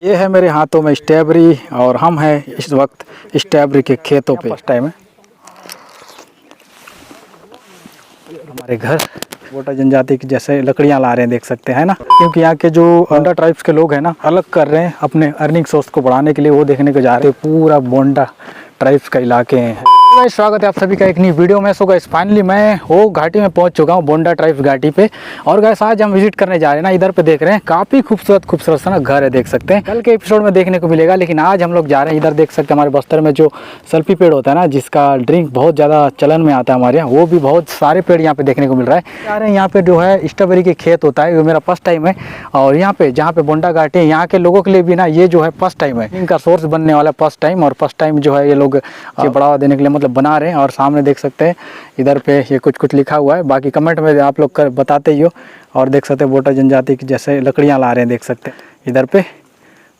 ये है मेरे हाथों में स्ट्रॉबेरी और हम हैं इस वक्त स्ट्रॉबेरी के खेतों पे। फर्स्ट टाइम है हमारे घर वोटा जनजाति की जैसे लकड़ियां ला रहे हैं, देख सकते हैं ना, क्योंकि यहाँ के जो बोंडा ट्राइब्स के लोग हैं ना, अलग कर रहे हैं अपने अर्निंग सोर्स को बढ़ाने के लिए। वो देखने को जा रहे हैं, पूरा बोंडा ट्राइब्स का इलाके हैं। गाइस स्वागत है आप सभी का एक नई वीडियो में। सो गाइस फाइनली मैं वो घाटी में पहुंच चुका हूं, बोंडा ट्राइब्स घाटी पे। और गाइस आज हम विजिट करने जा रहे हैं ना, इधर पे देख रहे हैं काफ़ी खूबसूरत सा ना घर है, देख सकते हैं। कल के एपिसोड में देखने को मिलेगा, लेकिन आज हम लोग जा रहे हैं। इधर देख सकते हैं हमारे बस्तर में जो सल्फी पेड़ होता है ना, जिसका ड्रिंक बहुत ज़्यादा चलन में आता है हमारे यहाँ, वो भी बहुत सारे पेड़ यहाँ पे देखने को मिल रहा है। जा रहे हैं यहाँ पे जो है स्ट्रॉबेरी के खेत होता है, वो मेरा फर्स्ट टाइम है। और यहाँ पे जहाँ पे बोंडा घाटी है, यहाँ के लोगों के लिए भी ना ये जो है फर्स्ट टाइम है, इनका सोर्स बनने वाला फर्स्ट टाइम। और फर्स्ट टाइम जो है ये लोग बढ़ावा देने के लिए मतलब बना रहे हैं। और सामने देख सकते हैं इधर पे ये कुछ लिखा हुआ है, बाकी कमेंट में आप लोग कर बताते ही हो। और देख सकते हैं बोटा जनजाति की जैसे लकड़ियां ला रहे हैं, देख सकते हैं इधर पे।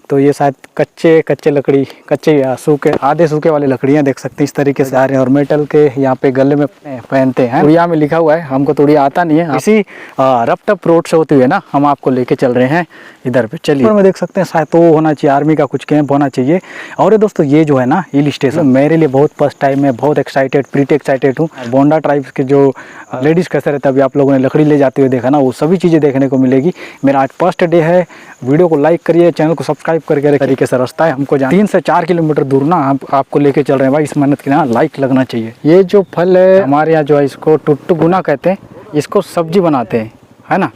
तो ये शायद कच्चे लकड़ी, कच्चे या सूखे, आधे सूखे वाले लकड़ियां देख सकते हैं इस तरीके से आ रहे हैं। और मेटल के यहाँ पे गले में पहनते हैं। उड़िया में लिखा हुआ है, हमको तो उड़िया आता नहीं है। इसी रपटप रोड से होते हुए ना हम आपको लेके चल रहे हैं इधर पे। चलिए में देख सकते हैं शायद तो होना चाहिए, आर्मी का कुछ कैंप होना चाहिए। और दोस्तों ये जो है ना हिल स्टेशन मेरे लिए बहुत फर्स्ट टाइम है, बहुत एक्साइटेड, प्रीटी एक्साइटेड हूँ। बोंडा ट्राइब्स के जो लेडीज़ कैसे रहते हैं, अभी आप लोगों ने लकड़ी ले जाते हुए देखा ना, वो सभी चीज़ें देखने को मिलेगी। मेरा आज फर्स्ट डे है। वीडियो को लाइक करिए, चैनल को सब्सक्राइब करके तरीके से रास्ता है हमको 3 से 4 किलोमीटर दूर ना आपको लेके चल रहे हैं भाई। इस मेहनत के ना लाइक लगना चाहिए। ये जो फल है हमारे यहाँ जो है इसको टुट्टू गुना कहते हैं, इसको सब्जी बनाते हैं, है ना,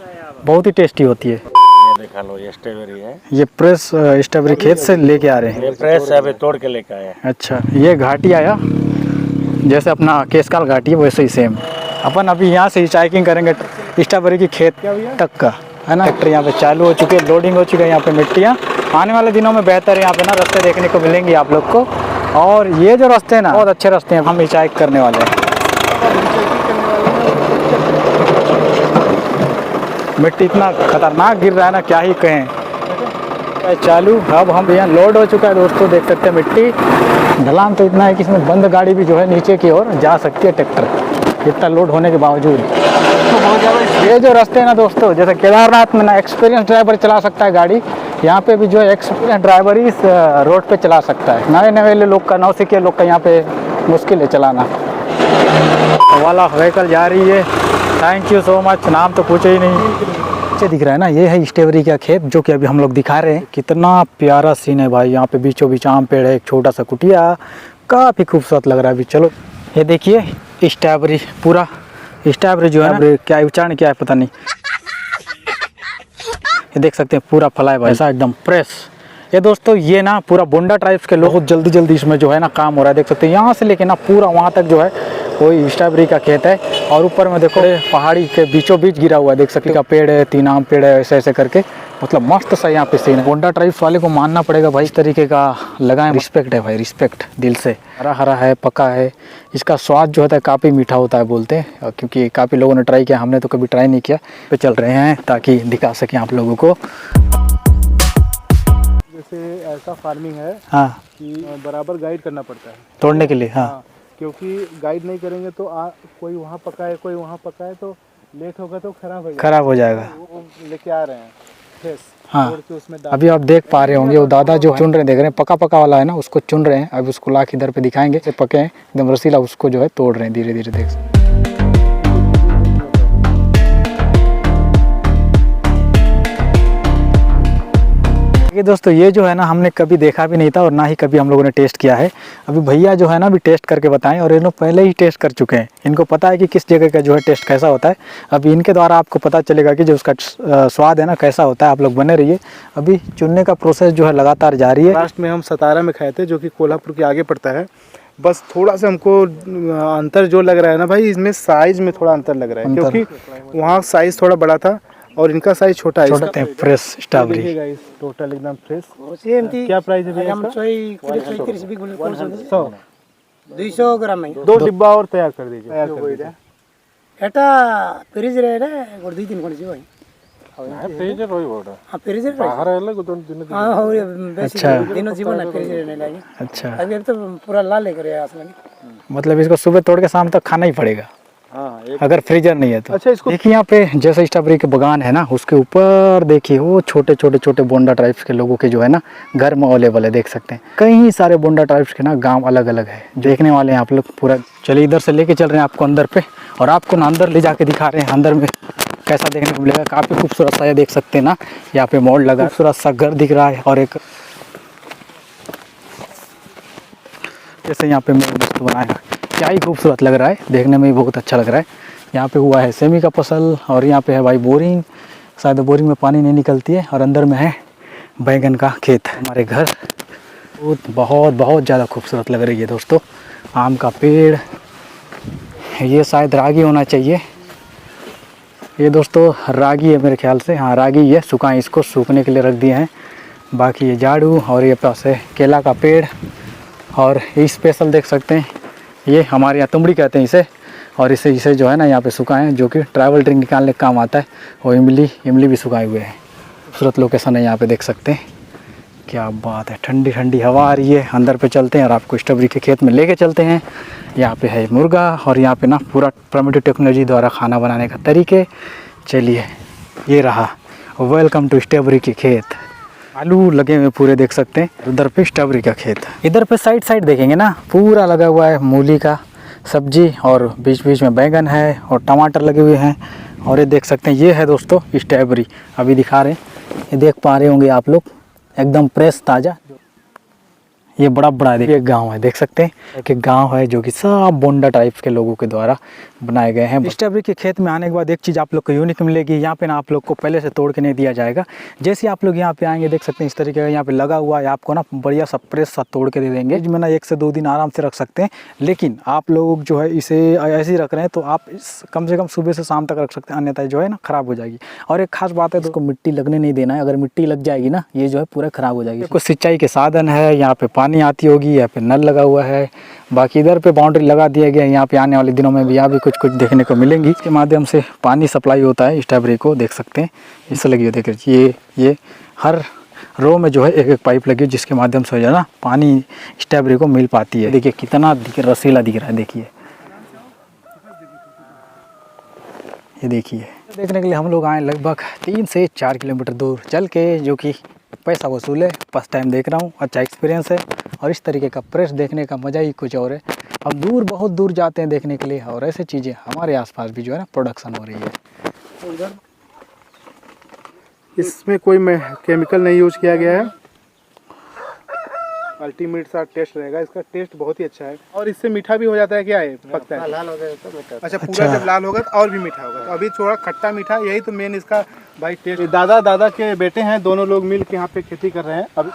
बहुत ही टेस्टी होती है। दिखा लो, ये स्ट्रॉबेरी है। ये फ्रेश स्ट्रॉबेरी खेत से लेके आ रहे हैं, ये फ्रेश है, अभी तोड़ के लेके आए हैं। अच्छा, ये घाटी आया जैसे अपना केसकाल घाटी है वैसे ही सेम। अपन अभी यहाँ से हिचाइकिंग करेंगे स्ट्रॉबेरी की खेत तक का, है ना। ट्रैक्टर यहाँ पे चालू हो चुके हैं, लोडिंग हो चुकी है यहाँ पे मिट्टियाँ। आने वाले दिनों में बेहतर यहाँ पे ना रास्ते देखने को मिलेंगे आप लोग को। और ये जो रास्ते हैं ना बहुत अच्छे रास्ते हैं, हम हिचाइक करने वाले हैं। मिट्टी इतना खतरनाक गिर रहा है ना, क्या ही कहें। चालू अब हम यहाँ लोड हो चुका है दोस्तों, देख सकते हैं मिट्टी। ढलान तो इतना है कि इसमें बंद गाड़ी भी जो है नीचे की ओर जा सकती है, ट्रैक्टर इतना लोड होने के बावजूद। ये जो रास्ते हैं ना दोस्तों, जैसे केदारनाथ में ना एक्सपीरियंस ड्राइवर चला सकता है गाड़ी, यहाँ पे भी जो है एक्सपीरियंस ड्राइवर ही इस रोड पे चला सकता है। नए लोग का, नौसिखिए लोग का यहाँ पे मुश्किल है चलाना। वाला व्हीकल जा रही है, थैंक यू सो मच। नाम तो पूछे ही नहीं। नीचे दिख रहा है ना, ये है स्ट्रॉबेरी का खेत जो कि अभी हम लोग दिखा रहे हैं। कितना प्यारा सीन है भाई, यहाँ पे बीचों बीच आम पेड़ है, एक छोटा सा कुटिया, काफ़ी खूबसूरत लग रहा है। अभी चलो ये देखिए स्ट्रॉबेरी, पूरा स्ट्रॉबेरी जो है ना, क्या उच्चारण क्या है पता नहीं। ये देख सकते हैं पूरा फला है भाई, ऐसा एकदम फ्रेश। ये दोस्तों ये ना पूरा बोंडा ट्राइब्स के लोग बहुत जल्दी इसमें जो है ना काम हो रहा है, देख सकते हैं। यहाँ से लेके ना पूरा वहाँ तक जो है कोई स्ट्रॉबेरी का खेत है। और ऊपर में देखो पहाड़ी के बीचों बीच गिरा हुआ है, देख सकते हैं। का पेड़ है, 3 आम पेड़ है, ऐसे करके मतलब मस्त सा यहाँ पे सीन है। बोंडा ट्राइब्स वाले को मानना पड़ेगा भाई, इस तरीके का लगाए, रिस्पेक्ट है भाई, रिस्पेक्ट दिल से। हरा है, पका है। इसका स्वाद जो होता है काफ़ी मीठा होता है बोलते हैं, क्योंकि काफ़ी लोगों ने ट्राई किया, हमने तो कभी ट्राई नहीं किया। पे चल रहे हैं ताकि दिखा सकें आप लोगों को। जैसे ऐसा फार्मिंग है हाँ, कि बराबर गाइड करना पड़ता है तोड़ने के लिए। हाँ, क्योंकि गाइड नहीं करेंगे तो कोई वहाँ पका है, कोई वहाँ पका है, तो लेट होगा तो खराब हो जाएगा। वो लेके आ रहे हैं फ्रेश। हाँ, उसमें अभी आप देख पा रहे होंगे वो दादा जो चुन रहे हैं, देख रहे हैं पका वाला है ना, उसको चुन रहे हैं। अब उसको ला के इधर पे दिखाएंगे, पके हैं एकदम रसीला, उसको जो है तोड़ रहे हैं धीरे धीरे, देख सकते। ये दोस्तों ये जो है ना हमने कभी देखा भी नहीं था और ना ही कभी हम लोगों ने टेस्ट किया है। अभी भैया जो है ना अभी टेस्ट करके बताएं, और ये लोग पहले ही टेस्ट कर चुके हैं, इनको पता है कि किस जगह का जो है टेस्ट कैसा होता है। अभी इनके द्वारा आपको पता चलेगा कि जो उसका स्वाद है ना कैसा होता है। आप लोग बने रहिए, अभी चुनने का प्रोसेस जो है लगातार जारी है। लास्ट में हम सतारा में खाए थे, जो कि कोल्हापुर के आगे पड़ता है। बस थोड़ा सा हमको अंतर जो लग रहा है ना भाई, इसमें साइज में थोड़ा अंतर लग रहा है, क्योंकि वहाँ साइज थोड़ा बड़ा था और इनका साइज छोटा है। फ्रेश स्ट्रॉबेरी टोटल एकदम फ्रेश। क्या प्राइस है भैया इसका? 200 ग्राम 2 डिब्बा और तैयार कर दीजिए। एटा फ्रिज रे रे और 2-3 कोन जी भाई फ्रिज रे रोई बोडा। हां फ्रिज रे बाहर है लोग दोन दिन। हां हो बेसी दिनों जीवन है फ्रिज रे नहीं लागे। अच्छा, अभी तो पूरा लाल लेकर आया असला। मतलब इसको सुबह तोड़ के शाम तक खाना ही पड़ेगा। हाँ अगर फ्रीजर नहीं है तो। अच्छा, इसको देखिए यहाँ पे जैसे स्ट्रॉबेरी के बागान है ना, उसके ऊपर देखिए वो छोटे छोटे छोटे बोंडा ट्राइब्स के लोगों के जो है ना घर में अवेलेबल है, देख सकते हैं। कई सारे बोंडा ट्राइब्स के ना गांव अलग अलग है, देखने वाले हैं आप लोग पूरा। चलिए इधर से लेके चल रहे हैं आपको अंदर पे, और आपको ना अंदर ले जाके दिखा रहे हैं अंदर में कैसा देखने को मिलेगा। काफ़ी खूबसूरत सा है, देख सकते हैं ना, यहाँ पे मोड़ लगा, खूबसूरत सा घर दिख रहा है। और एक जैसे यहाँ पे मेरे दोस्त बनाया, क्या ही खूबसूरत लग रहा है, देखने में भी बहुत अच्छा लग रहा है। यहाँ पे हुआ है सेमी का फसल, और यहाँ पे है भाई बोरिंग, शायद बोरिंग में पानी नहीं निकलती है। और अंदर में है बैंगन का खेत। हमारे घर बहुत बहुत ज़्यादा खूबसूरत लग रही है दोस्तों। आम का पेड़, ये शायद रागी होना चाहिए। ये दोस्तों रागी है मेरे ख्याल से, हाँ रागी है। सुखाएं, इसको सूखने के लिए रख दिए हैं। बाकी ये झाड़ू, और ये पास है केला का पेड़। और ये स्पेशल देख सकते हैं, ये हमारे यहाँ तुमड़ी कहते हैं इसे। और इसे जो है ना यहाँ पे सुखाए हैं, जो कि ट्रैवल ड्रिंक निकालने का काम आता है। और इमली भी सुखाए हुए हैं। खूबसूरत लोकेशन है यहाँ पे, देख सकते हैं। क्या बात है, ठंडी ठंडी हवा आ रही है। अंदर पे चलते हैं और आपको स्ट्रॉबेरी के खेत में लेके चलते हैं। यहाँ पे है मुर्गा, और यहाँ पे ना पूरा प्रिमिटिव टेक्नोलॉजी द्वारा खाना बनाने का तरीके। चलिए, ये रहा, वेलकम टू स्ट्रॉबेरी के खेत। आलू लगे हुए पूरे, देख सकते हैं। उधर पे स्ट्रॉबेरी का खेत, इधर पे साइड देखेंगे ना, पूरा लगा हुआ है मूली का सब्जी, और बीच बीच में बैंगन है और टमाटर लगे हुए हैं। और ये देख सकते हैं, ये है दोस्तों स्ट्रॉबेरी, अभी दिखा रहे हैं। ये देख पा रहे होंगे आप लोग, एकदम फ्रेश ताज़ा। ये बड़ा है, देखिए गांव है, देख सकते हैं कि गांव है जो कि सब बोंडा टाइप्स के लोगों के द्वारा बनाए गए हैं। स्ट्रॉबेरी के खेत में आने के बाद एक चीज़ आप लोग को यूनिक मिलेगी, यहाँ पे ना आप लोग को पहले से तोड़ के नहीं दिया जाएगा। जैसे आप लोग यहाँ पे आएंगे, देख सकते हैं इस तरीके का यहाँ पे लगा हुआ है, आपको ना बढ़िया सा फ्रेश सा तोड़ के दे देंगे। इसमें ना 1 से 2 दिन आराम से रख सकते हैं। लेकिन आप लोग जो है इसे ऐसे ही रख रहे हैं तो आप कम से कम सुबह से शाम तक रख सकते हैं, अन्यथा जो है ना ख़राब हो जाएगी। और एक खास बात है, तो उसको मिट्टी लगने नहीं देना है। अगर मिट्टी लग जाएगी ना, ये जो है पूरा ख़राब हो जाएगी। कुछ सिंचाई के साधन है, यहाँ पे पानी आती होगी, पे नल लगा हुआ है। बाकी इधर पे बाउंड्री लगा दिया गया है। यहाँ पे आने वाले दिनों में भी यहाँ भी कुछ देखने को मिलेंगी। इसके माध्यम से पानी सप्लाई होता है स्ट्रॉबेरी को, देख सकते हैं। इससे लगी हुई देख लीजिए, ये हर रो में जो है एक पाइप लगी है, जिसके माध्यम से जो है ना पानी स्ट्रॉबेरी को मिल पाती है। देखिए कितना रसीला दिख रहा है, देखिए ये देखिए। देखने के लिए हम लोग आए लगभग 3 से 4 किलोमीटर दूर चल के, जो कि पैसा वसूल है। फर्स्ट टाइम देख रहा हूँ, अच्छा एक्सपीरियंस है। और इस तरीके का प्रेस देखने का मज़ा ही कुछ और है। हम बहुत दूर जाते हैं देखने के लिए, और ऐसे चीज़ें हमारे आसपास भी जो है ना प्रोडक्शन हो रही है। इसमें कोई केमिकल नहीं यूज किया गया है। अल्टीमेट सा टेस्ट रहेगा, इसका टेस्ट बहुत ही अच्छा है। और इससे मीठा भी हो जाता है, क्या है पकता है लाल हो गया तो मीठा। अच्छा, पूरा जब लाल होगा तो और भी मीठा होगा। तो अभी थोड़ा खट्टा मीठा, यही तो मेन इसका भाई टेस्ट। दादा के बेटे हैं, दोनों लोग मिल के यहाँ पे खेती कर रहे हैं। अब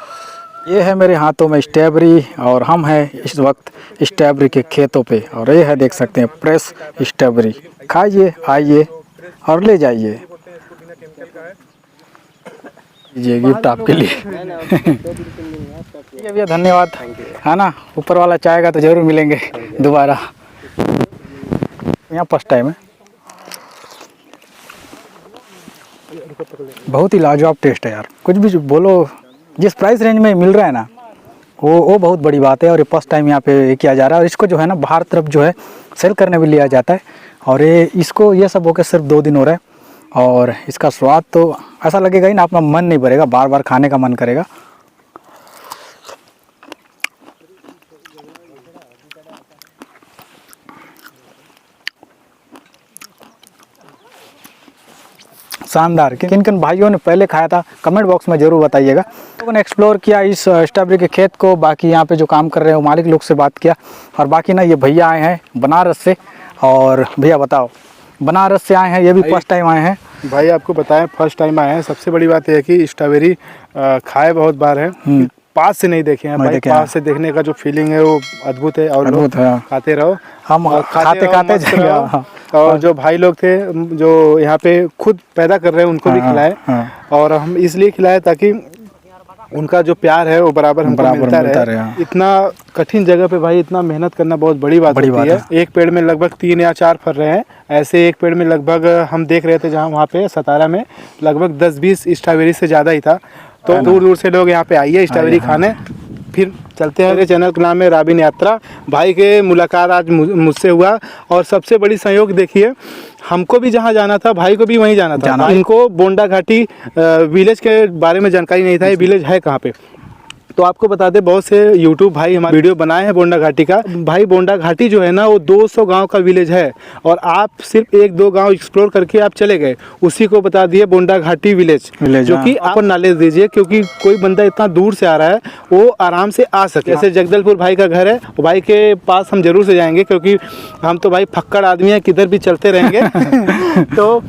ये है मेरे हाथों में स्ट्रॉबेरी, और हम हैं इस वक्त स्ट्रॉबेरी के खेतों पे। और ये है, देख सकते हैं, फ्रेश स्ट्रॉबेरी। खाइए, आइए और ले जाइए। ये गिफ्ट आपके लिए। ठीक है भैया, धन्यवाद, है ना। ऊपर वाला चाहेगा तो ज़रूर मिलेंगे दोबारा। यहाँ फर्स्ट टाइम है। बहुत ही लाजवाब टेस्ट है यार, कुछ भी बोलो। जिस प्राइस रेंज में मिल रहा है ना, वो बहुत बड़ी बात है। और ये फर्स्ट टाइम यहाँ पे किया जा रहा है। और इसको जो है ना बाहर तरफ जो है सेल करने भी लिया जाता है। और ये सब होकर सिर्फ 2 दिन हो रहा है। और इसका स्वाद तो ऐसा लगेगा ही ना, अपना मन नहीं भरेगा, बार बार खाने का मन करेगा। शानदार। किन किन भाइयों ने पहले खाया था कमेंट बॉक्स में ज़रूर बताइएगा। लोगों ने एक्सप्लोर किया इस स्ट्रॉबेरी के खेत को। बाकी यहाँ पे जो काम कर रहे हैं वो मालिक लोग से बात किया। और बाकी ना ये भैया आए हैं बनारस से। और भैया बताओ, बनारस से आए हैं, ये भी फर्स्ट टाइम आए हैं। भाई आपको बताएं, फर्स्ट टाइम आए हैं। सबसे बड़ी बात यह है कि स्ट्रॉबेरी खाए बहुत बार है, पास से नहीं देखे हैं भाई। पास से देखने का जो फीलिंग है वो अद्भुत है। और लोग खाते रहो, हम खाते जाएंगे। और जो भाई लोग थे जो यहाँ पे खुद पैदा कर रहे हैं, उनको भी खिलाए। और हम इसलिए खिलाए ताकि उनका जो प्यार है वो बराबर हमको मिलता रहे। इतना कठिन जगह पे भाई इतना मेहनत करना बहुत बड़ी बात होती है। एक पेड़ में लगभग 3 या 4 फल रहे हैं। ऐसे एक पेड़ में लगभग हम देख रहे थे जहाँ वहाँ पे सतारा में लगभग 10-20 स्ट्रॉबेरी से ज़्यादा ही था। तो दूर दूर से लोग यहाँ पे आइए स्ट्रॉबेरी खाने। फिर चलते हैं। मेरे चैनल का नाम है राबिन यात्रा। भाई के मुलाकात आज मुझसे हुआ और सबसे बड़ी संयोग देखिए, हमको भी जहाँ जाना था भाई को भी वहीं जाना था। इनको बोंडा घाटी विलेज के बारे में जानकारी नहीं था, ये विलेज है कहाँ पे। तो आपको बता दें, बहुत से यूट्यूब भाई हमारे वीडियो बनाए हैं बोंडा घाटी का। भाई बोंडा घाटी जो है ना वो 200 गांव का विलेज है और आप सिर्फ 1-2 गांव एक्सप्लोर करके आप चले गए, उसी को बता दिए बोंडा घाटी विलेज, जो कि आप नॉलेज दीजिए, क्योंकि कोई बंदा इतना दूर से आ रहा है वो आराम से आ सके। जैसे जगदलपुर भाई का घर है, भाई के पास हम जरूर से जाएंगे क्योंकि हम तो भाई फक्कड़ आदमी हैं, किधर भी चलते रहेंगे। तो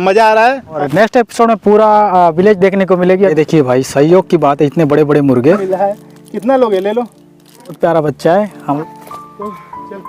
मज़ा आ रहा है। और नेक्स्ट एपिसोड में पूरा विलेज देखने को मिलेगी। ये देखिए भाई, सहयोग की बात है, इतने बड़े बड़े मुर्गे। मिला है, कितना लोगे ले लो। प्यारा बच्चा है हम। तो चल